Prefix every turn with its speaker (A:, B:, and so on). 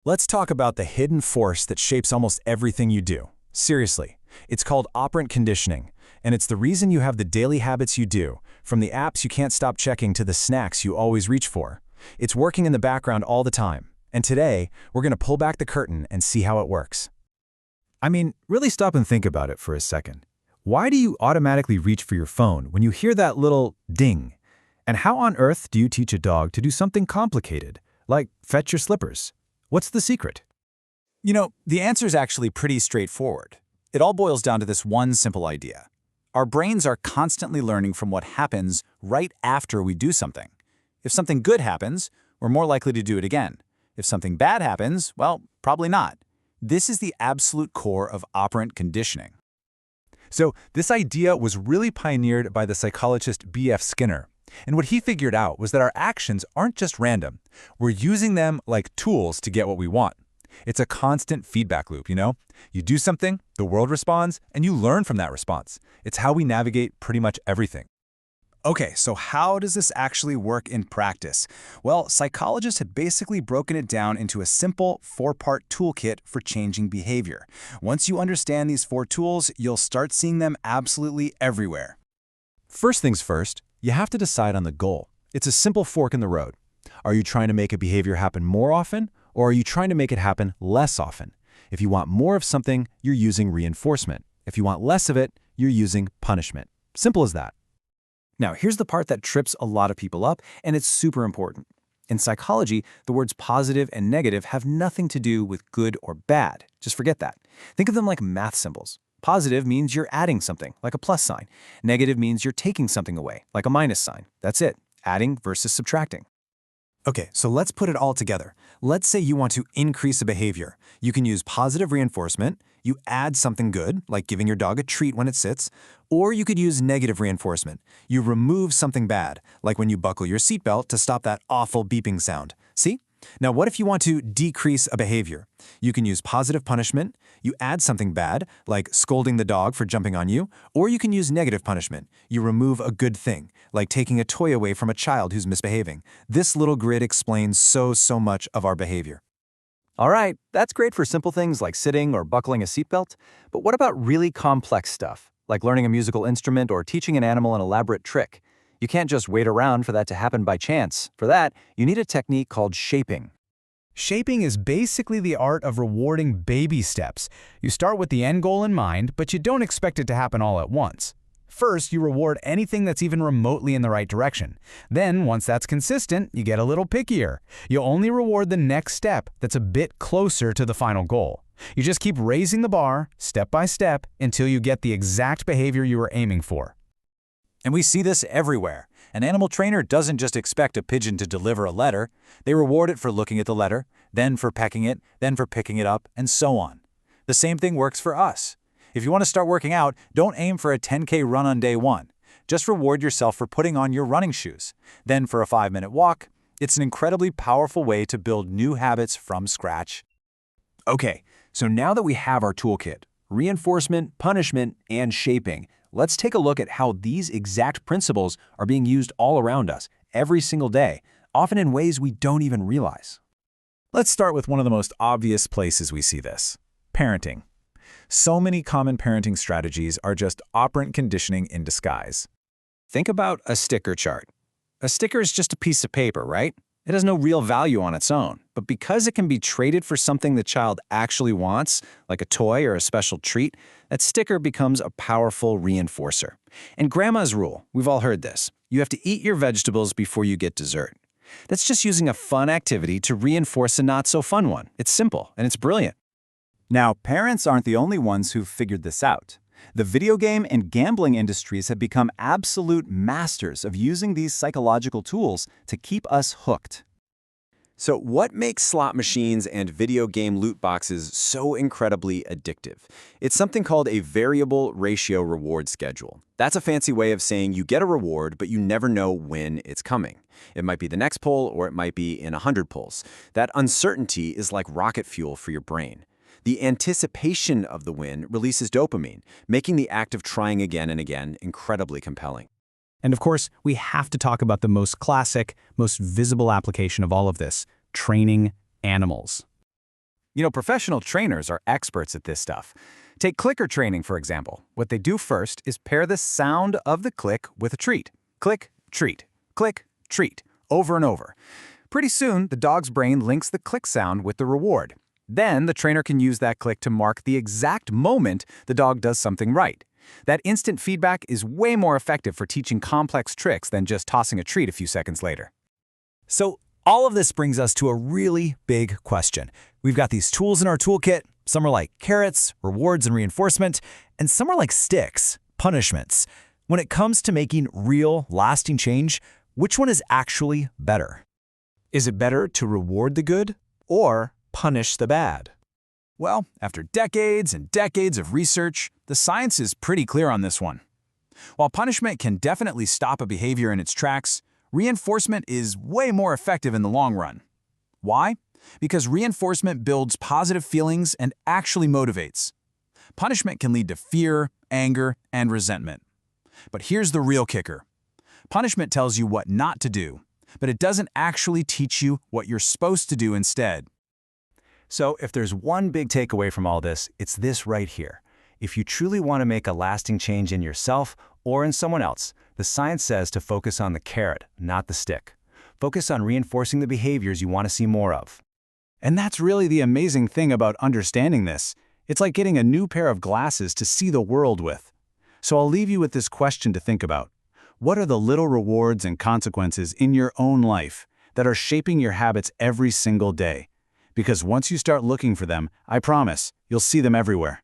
A: Let's talk about the hidden force that shapes almost everything you do. Seriously, it's called operant conditioning, and it's the reason you have the daily habits you do, from the apps you can't stop checking to the snacks you always reach for. It's working in the background all the time, and today, we're going to pull back the curtain and see how it works.
B: I mean, really stop and think about it for a second. Why do you automatically reach for your phone when you hear that little ding? And how on earth do you teach a dog to do something complicated, like fetch your slippers? What's the secret?
A: The answer is actually pretty straightforward. It all boils down to this one simple idea. Our brains are constantly learning from what happens right after we do something. If something good happens, we're more likely to do it again. If something bad happens, well, probably not. This is the absolute core of operant conditioning.
B: So this idea was really pioneered by the psychologist B.F. Skinner. And what he figured out was that our actions aren't just random. We're using them like tools to get what we want. It's a constant feedback loop, You do something, the world responds, and you learn from that response. It's how we navigate pretty much everything.
A: Okay, so how does this actually work in practice? Well, psychologists have basically broken it down into a simple 4-part toolkit for changing behavior. Once you understand these 4 tools, you'll start seeing them absolutely everywhere.
B: First things first, you have to decide on the goal. It's a simple fork in the road. Are you trying to make a behavior happen more often, or are you trying to make it happen less often? If you want more of something, you're using reinforcement. If you want less of it, you're using punishment. Simple as that. Now, here's the part that trips a lot of people up, and it's super important. In psychology, the words positive and negative have nothing to do with good or bad. Just forget that. Think of them like math symbols. Positive means you're adding something, like a plus sign. Negative means you're taking something away, like a minus sign. That's it. Adding versus subtracting.
A: Okay, so let's put it all together. Let's say you want to increase a behavior. You can use positive reinforcement, you add something good, like giving your dog a treat when it sits, or you could use negative reinforcement. You remove something bad, like when you buckle your seatbelt to stop that awful beeping sound. See? Now, what if you want to decrease a behavior? You can use positive punishment, you add something bad, like scolding the dog for jumping on you, or you can use negative punishment. You remove a good thing, like taking a toy away from a child who's misbehaving. This little grid explains so much of our behavior.
B: All right, that's great for simple things like sitting or buckling a seatbelt, but what about really complex stuff, like learning a musical instrument or teaching an animal an elaborate trick? You can't just wait around for that to happen by chance. For that, you need a technique called shaping.
C: Shaping is basically the art of rewarding baby steps. You start with the end goal in mind, but you don't expect it to happen all at once. First, you reward anything that's even remotely in the right direction. Then, once that's consistent, you get a little pickier. You only reward the next step that's a bit closer to the final goal. You just keep raising the bar, step by step, until you get the exact behavior you were aiming for.
A: And we see this everywhere. An animal trainer doesn't just expect a pigeon to deliver a letter. They reward it for looking at the letter, then for pecking it, then for picking it up, and so on. The same thing works for us. If you want to start working out, don't aim for a 10K run on day 1. Just reward yourself for putting on your running shoes. Then for a 5-minute walk. It's an incredibly powerful way to build new habits from scratch.
B: Okay, so now that we have our toolkit, reinforcement, punishment, and shaping, let's take a look at how these exact principles are being used all around us, every single day, often in ways we don't even realize.
A: Let's start with one of the most obvious places we see this: parenting. So many common parenting strategies are just operant conditioning in disguise.
B: Think about a sticker chart. A sticker is just a piece of paper, right? It has no real value on its own, but because it can be traded for something the child actually wants, like a toy or a special treat, that sticker becomes a powerful reinforcer. And Grandma's rule, we've all heard this: you have to eat your vegetables before you get dessert. That's just using a fun activity to reinforce a not-so-fun one. It's simple, and it's brilliant.
A: Now, parents aren't the only ones who've figured this out. The video game and gambling industries have become absolute masters of using these psychological tools to keep us hooked. So what makes slot machines and video game loot boxes so incredibly addictive? It's something called a variable ratio reward schedule. That's a fancy way of saying you get a reward, but you never know when it's coming. It might be the next pull, or it might be in 100 pulls. That uncertainty is like rocket fuel for your brain. The anticipation of the win releases dopamine, making the act of trying again and again incredibly compelling.
C: And of course, we have to talk about the most classic, most visible application of all of this: training animals.
A: Professional trainers are experts at this stuff. Take clicker training, for example. What they do first is pair the sound of the click with a treat. Click, treat, click, treat, over and over. Pretty soon, the dog's brain links the click sound with the reward. Then the trainer can use that click to mark the exact moment the dog does something right. That instant feedback is way more effective for teaching complex tricks than just tossing a treat a few seconds later.
B: So all of this brings us to a really big question. We've got these tools in our toolkit. Some are like carrots, rewards and reinforcement, and some are like sticks, punishments. When it comes to making real, lasting change, which one is actually better?
A: Is it better to reward the good or punish the bad? Well, after decades and decades of research, the science is pretty clear on this one. While punishment can definitely stop a behavior in its tracks, reinforcement is way more effective in the long run. Why? Because reinforcement builds positive feelings and actually motivates. Punishment can lead to fear, anger, and resentment. But here's the real kicker. Punishment tells you what not to do, but it doesn't actually teach you what you're supposed to do instead.
B: So if there's one big takeaway from all this, it's this right here. If you truly want to make a lasting change in yourself or in someone else, the science says to focus on the carrot, not the stick. Focus on reinforcing the behaviors you want to see more of.
A: And that's really the amazing thing about understanding this. It's like getting a new pair of glasses to see the world with. So I'll leave you with this question to think about. What are the little rewards and consequences in your own life that are shaping your habits every single day? Because once you start looking for them, I promise, you'll see them everywhere.